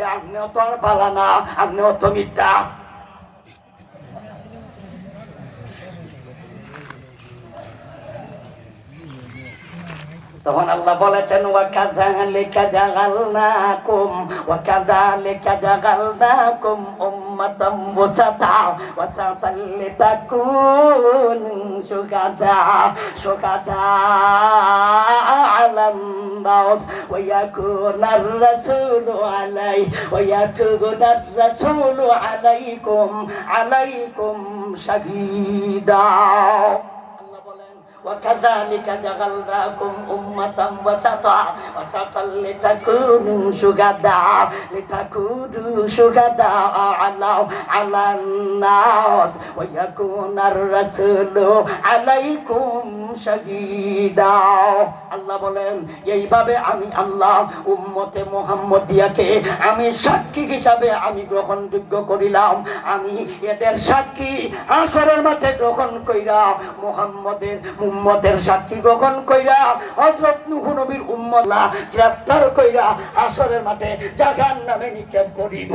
তাইলে আপনিও তো আর বালা না, আপনিও তো মিথ্যা। তখন আল্লাহ বলেছেন ওয়াকাযালিকা জাগালনাকুম উম্মাতাম ওয়াসাতাল লিতাকুনু শুহাদা আলান নাস ওয়া ইয়াকুনার রাসূলু আলাইকুম শাহীদা। وكذلك جعلناكم أمة وسطا لتكونوا شهداء على الناس ويكون الرسول عليكم شهيدا। আল্লাহ বলেন এইভাবে আমি আল্লাহ উম্মতে মুহাম্মদিয়াকে আমি সাক্ষী হিসাবে আমি গ্রহণযোগ্য করিলাম। আমি এদের সাক্ষী হাসরের মাঠে গ্রহণ কইরা মুহাম্মদের উম্মতের সাক্ষী গ্রহণ কইরা হযরত নূহ নবীর উম্মতলা গ্রেফতার কইরা হাসরের মাঠে জাহান্নামে নিক্ষেপ করিব।